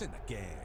in the game.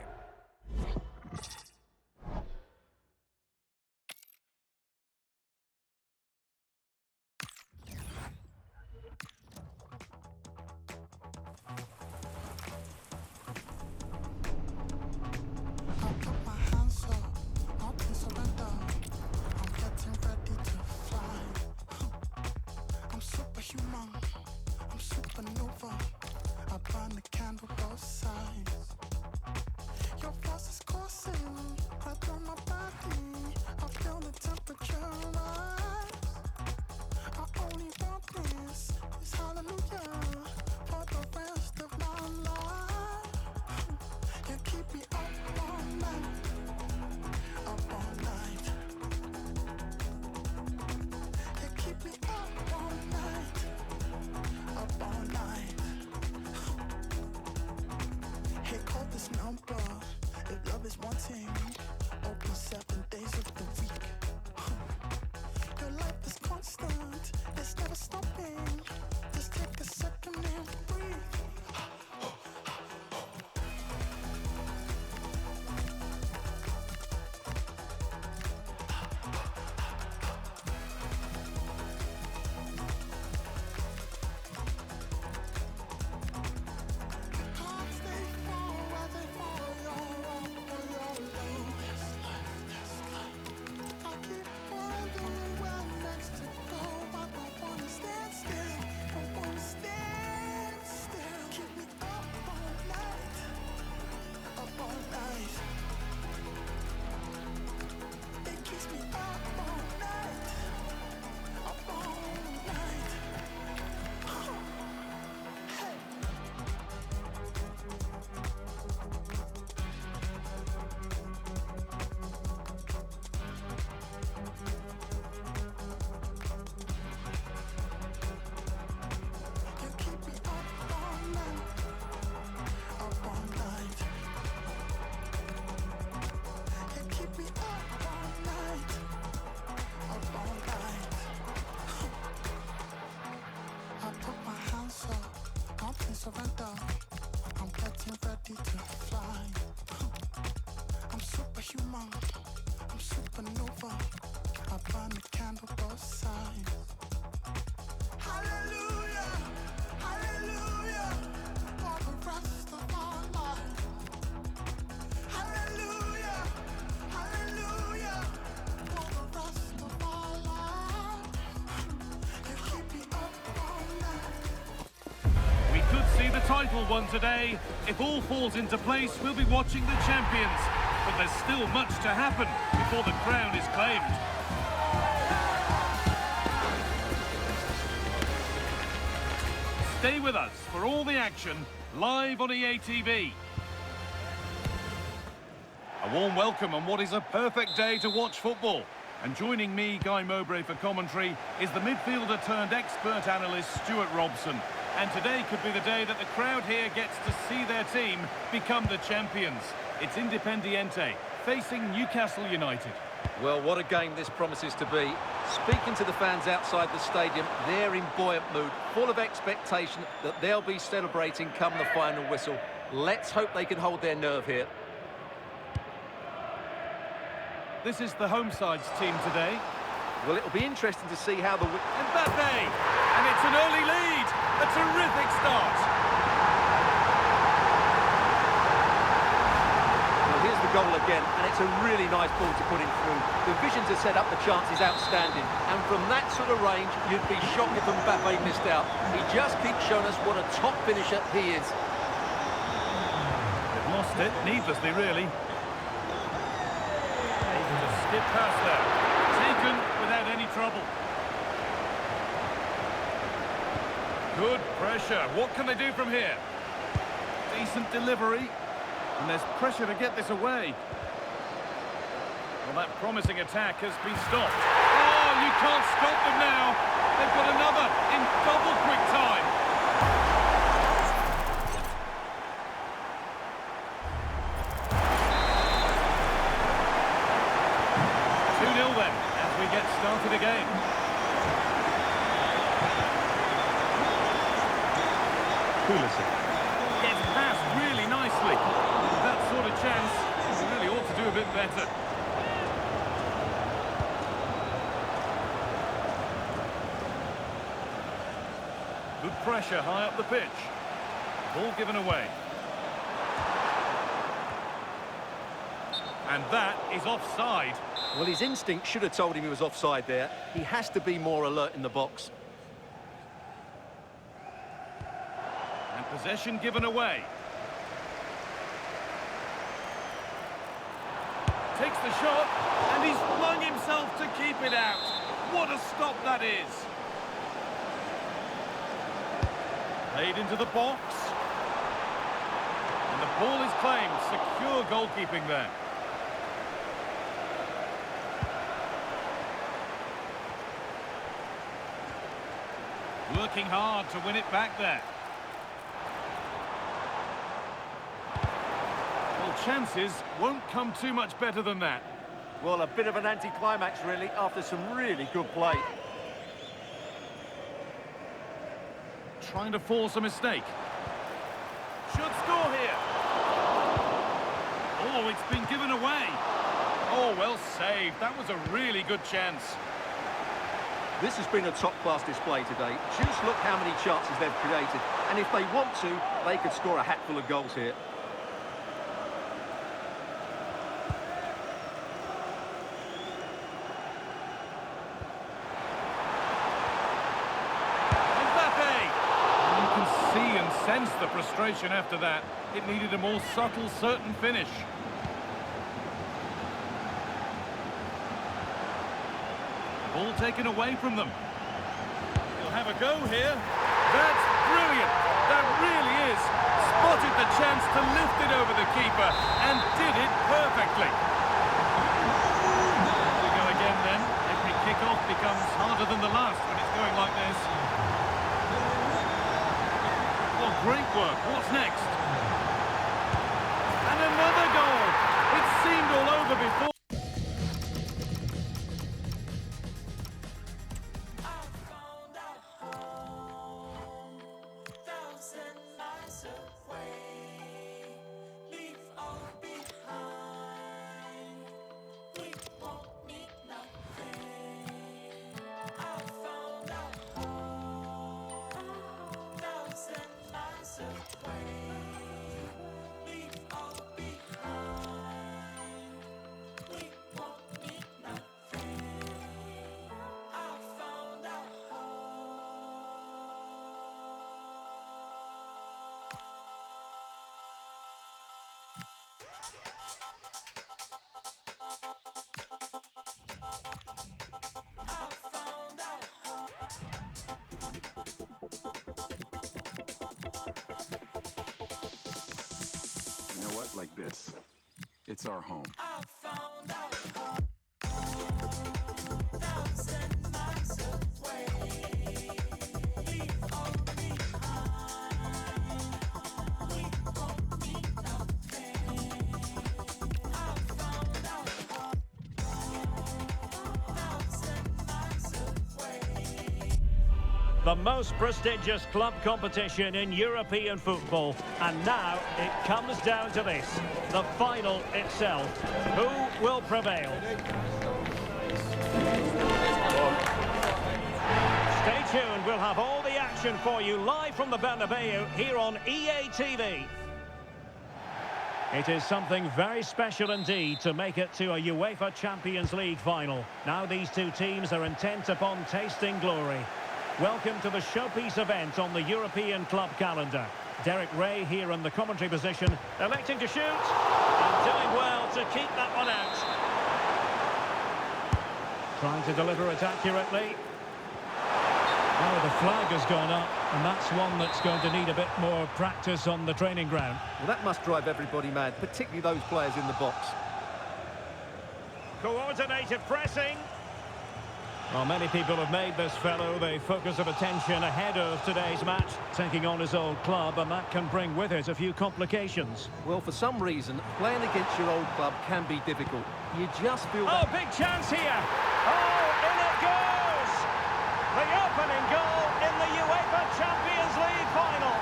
I'm getting ready to fly. I'm superhuman, I'm supernova. I burn the candle both sides. Hallelujah, hallelujah, for the rest of our life. Hallelujah, hallelujah, for the rest of our life. You keep me up all night. We could see the title won today. If all falls into place, we'll be watching the champions. But there's still much to happen before the crown is claimed. Stay with us for all the action, live on EA TV. A warm welcome on what is a perfect day to watch football. And joining me, Guy Mowbray, for commentary is the midfielder turned expert analyst, Stuart Robson. And today could be the day that the crowd here gets to see their team become the champions. It's Independiente facing Newcastle United. Well, what a game this promises to be. Speaking to the fans outside the stadium, they're in buoyant mood, full of expectation that they'll be celebrating come the final whistle. Let's hope they can hold their nerve here. This is the home side's team today. Well, it'll be interesting to see how the... Mbappe! And it's an early lead! A terrific start! Well, here's the goal again, and it's a really nice ball to put him through. The vision to set up the chance is outstanding, and from that sort of range, you'd be shocked if Mbappe missed out. He just keeps showing us what a top finisher he is. They've lost it, needlessly, really. Able to skip past there. Taken without any trouble. Good pressure. What can they do from here? Decent delivery. And there's pressure to get this away. Well, that promising attack has been stopped. Oh, you can't stop them now. They've got another in double quick time. Then, as we get started again. Gets past really nicely. That better. Good pressure high up the pitch. Ball given away. And that is offside. Well, his instinct should have told him he was offside there. He has to be more alert in the box. And possession given away. Takes the shot, and he's flung himself to keep it out. What a stop that is. Played into the box. And the ball is claimed. Secure goalkeeping there. Working hard to win it back there. Well, chances won't come too much better than that. Well, a bit of an anticlimax, really, after some really good play. Trying to force a mistake. Should score here. Oh, it's been given away. Oh, well saved. That was a really good chance. This has been a top-class display today. Just look how many chances they've created. And if they want to, they could score a hatful of goals here. You can see and sense the frustration after that. It needed a more subtle, certain finish. Ball taken away from them. He'll have a go here. That's brilliant. That really is. Spotted the chance to lift it over the keeper and did it perfectly. We go again then. Every kick-off becomes harder than the last when it's going like this. Well, great work. What's next? And another goal. It seemed all over before. You know what? Like this. It's our home. The most prestigious club competition in European football. And now it comes down to this, the final itself. Who will prevail? Stay tuned, we'll have all the action for you live from the Bernabeu here on EA TV. It is something very special indeed to make it to a UEFA Champions League final. Now these two teams are intent upon tasting glory. Welcome to the showpiece event on the European club calendar. Derek Ray here in the commentary position, electing to shoot and doing well to keep that one out. Trying to deliver it accurately. Oh, the flag has gone up, and that's one that's going to need a bit more practice on the training ground. Well, that must drive everybody mad, particularly those players in the box. Coordinated pressing. Well, many people have made this fellow the focus of attention ahead of today's match, taking on his old club, and that can bring with it a few complications. Well, for some reason, playing against your old club can be difficult. You just feel that... Oh, big chance here! Oh, in it goes! The opening goal in the UEFA Champions League final.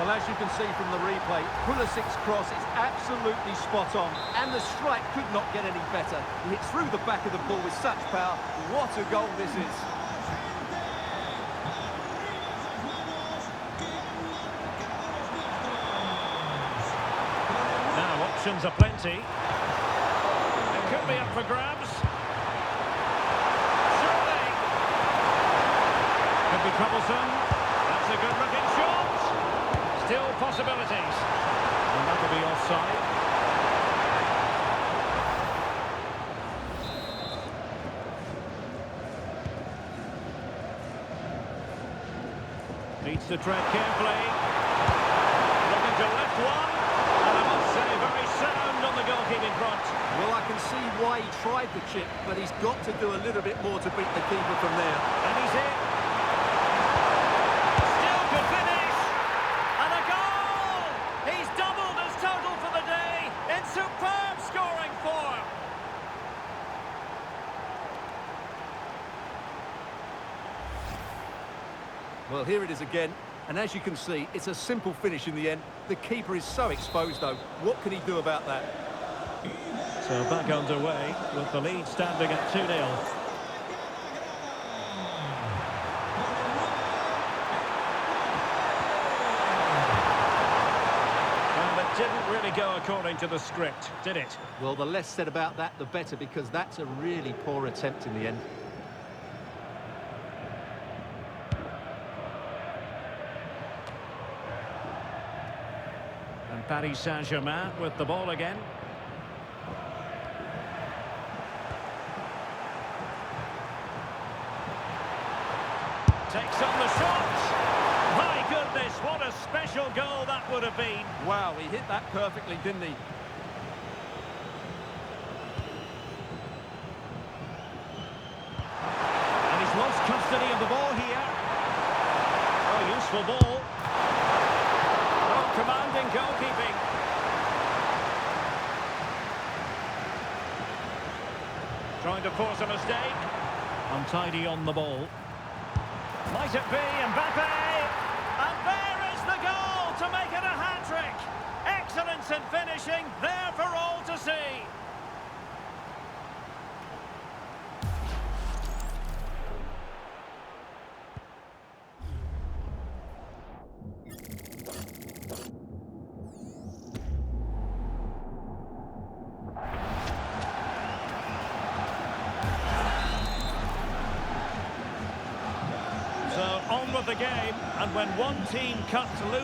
Well, Well, as you can see from the replay, Pulisic's cross is absolutely spot on, and the strike could not get any better. He hit through the back of the ball with such power. What a goal this is. Now, options are plenty. It could be up for grabs. Surely. Could be troublesome. That's a good-looking shot. Still possibilities. And that'll be offside. Needs to tread carefully. Looking to lift one. And I must say, very sound on the goalkeeping front. Well, I can see why he tried the chip, but he's got to do a little bit more to beat the keeper from there. And he's in. Still could finish. And a goal! He's doubled his total for the day in superb scoring form. Well, here it is again, and as you can see, it's a simple finish in the end. The keeper is so exposed, though. What can he do about that? So back underway with the lead standing at 2-0. Well, it didn't really go according to the script, did it? Well, the less said about that, the better, because that's a really poor attempt in the end. And Paris Saint-Germain with the ball again. Takes on the shot. My goodness, what a special goal that would have been. Wow, he hit that perfectly, didn't he? And he's lost custody of the ball here. Oh, useful ball. Oh, commanding goalkeeping. Trying to force a mistake. Untidy on the ball. Might it be Mbappe? And there is the goal to make it a hat-trick. Excellence in finishing, there for all to see. On with the game, and when one team cuts loose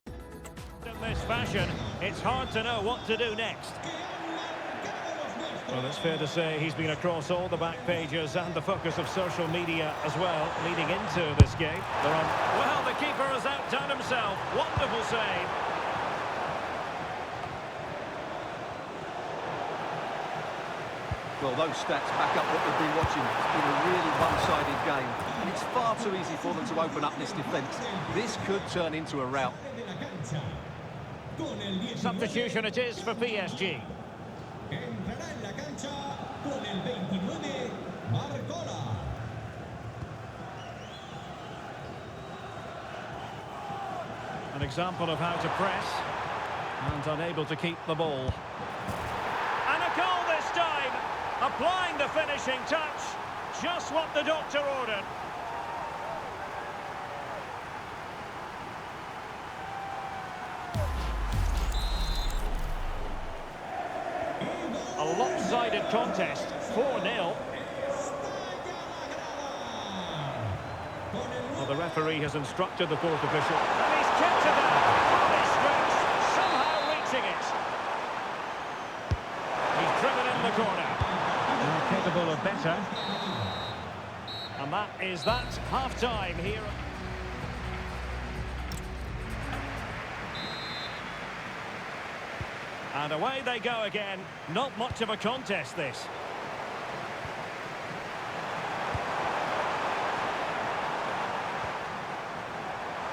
in this fashion, it's hard to know what to do next. Well, it's fair to say he's been across all the back pages and the focus of social media as well, leading into this game. Well, the keeper has outdone himself. Wonderful save. Well, those stats back up what we've been watching. It's been a really one-sided game, and it's far too easy for them to open up this defence. This could turn into a rout. Substitution it is for PSG. An example of how to press, and unable to keep the ball. And a goal this time! Applying the finishing touch, just what the doctor ordered. A lopsided contest, 4-0. Well, the referee has instructed the fourth official, and he's kicked it out. Fully stretched, somehow reaching it. He's driven in the corner. Capable of better. And that is that. Half-time here. And away they go again. Not much of a contest, this.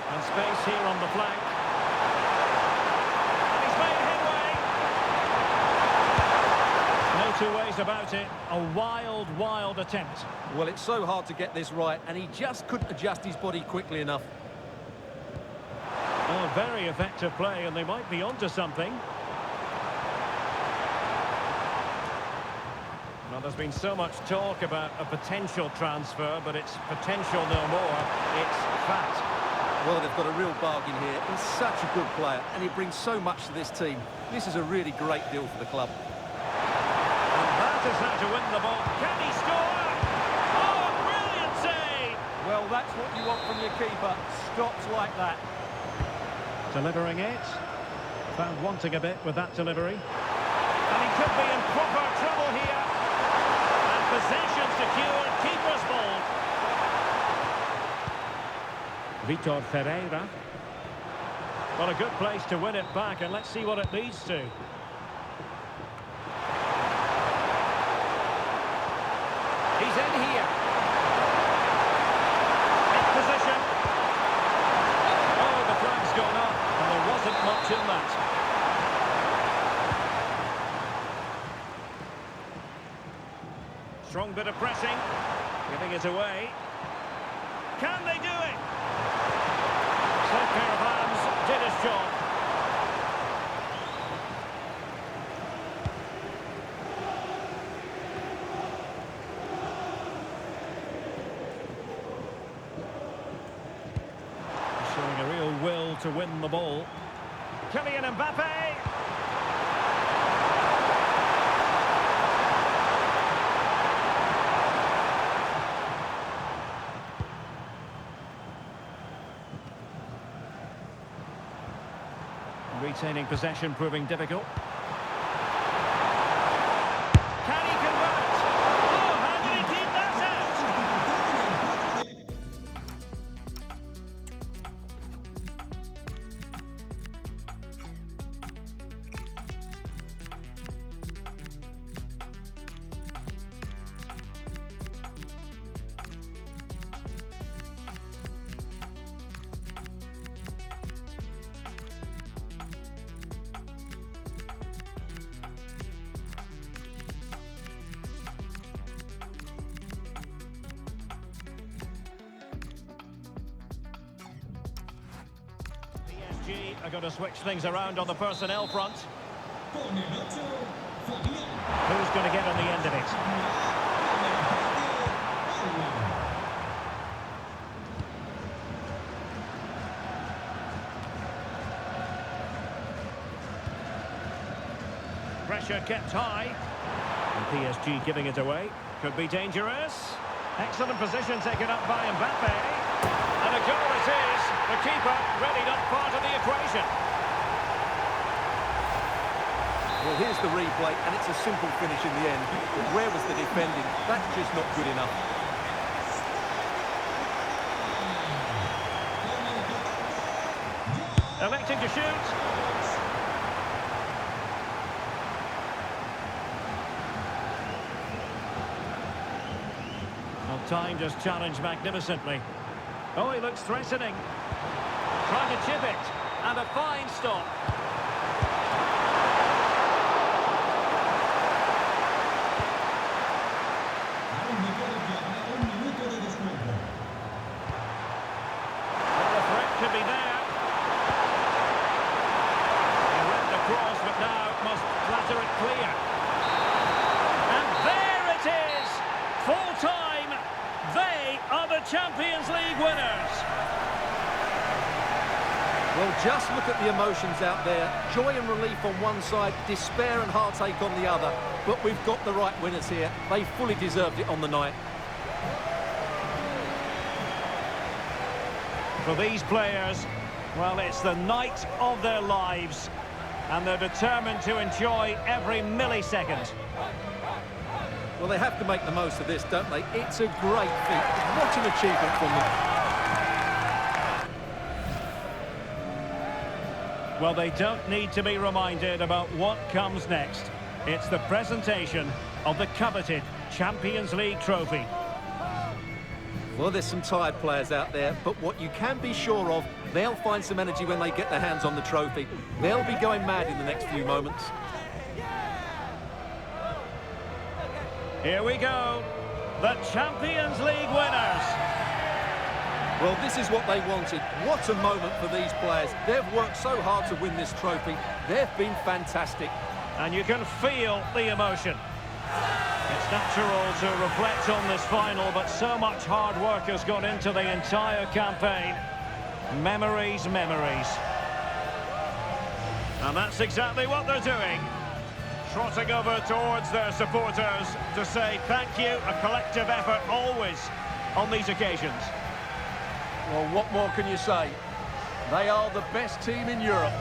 And space here on the flank. And he's made headway. No two ways about it. A wild, wild attempt. Well, it's so hard to get this right, and he just couldn't adjust his body quickly enough. Oh, very effective play, and they might be onto something. Well, there's been so much talk about a potential transfer, but it's potential no more. It's fact. Well, they've got a real bargain here. He's such a good player, and he brings so much to this team. This is a really great deal for the club. And that is how to win the ball. Can he score? Oh, brilliant save! Well, that's what you want from your keeper. Stops like that. Delivering it. Found wanting a bit with that delivery. And he could be in proper trouble here. And possession secured, keeper's ball. Vitor Ferreira. Well, a good place to win it back, and let's see what it leads to. He's in here. In position. Oh, the flag's gone up, and there wasn't much in that. Strong bit of pressing. Giving it away. Can they do it? Slight pair of hands did his job. Showing a real will to win the ball. Kylian Mbappe. Retaining possession proving difficult. Can he convert? Oh, how did he keep that PSG are going to switch things around on the personnel front. Who's going to get on the end of it? Pressure kept high. And PSG giving it away. Could be dangerous. Excellent position taken up by Mbappe. And a goal it is. The keeper really not part of the equation. Well, here's the replay, and it's a simple finish in the end. But where was the defending? That's just not good enough. Electing to shoot. Well, time just challenged magnificently. Oh, he looks threatening. Trying to chip it. And a fine stop. Well, the threat could be there. He went across, but now must clatter it clear. And there it is! Full time! They are the Champions League winners! Well, just look at the emotions out there. Joy and relief on one side, despair and heartache on the other. But we've got the right winners here. They fully deserved it on the night. For these players, well, it's the night of their lives. And they're determined to enjoy every millisecond. Well, they have to make the most of this, don't they? It's a great feat. What an achievement from them. Well, they don't need to be reminded about what comes next. It's the presentation of the coveted Champions League trophy. Well, there's some tired players out there, but what you can be sure of, they'll find some energy when they get their hands on the trophy. They'll be going mad in the next few moments. Here we go. The Champions League winners. Well, this is what they wanted. What a moment for these players. They've worked so hard to win this trophy. They've been fantastic. And you can feel the emotion. It's natural to reflect on this final, but so much hard work has gone into the entire campaign. Memories, memories. And that's exactly what they're doing. Trotting over towards their supporters to say thank you, a collective effort always on these occasions. Well, what more can you say? They are the best team in Europe.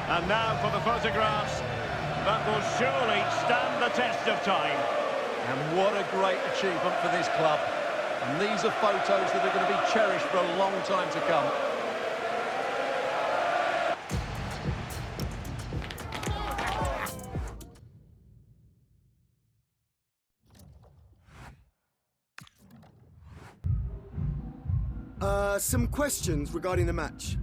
And now for the photographs that will surely stand the test of time. And what a great achievement for this club. And these are photos that are going to be cherished for a long time to come. Some questions regarding the match.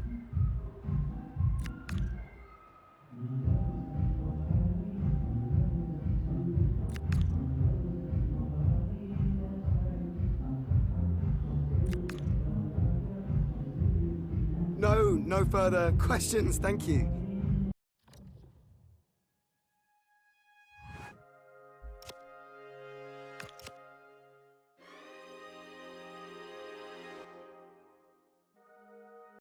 No further questions, thank you.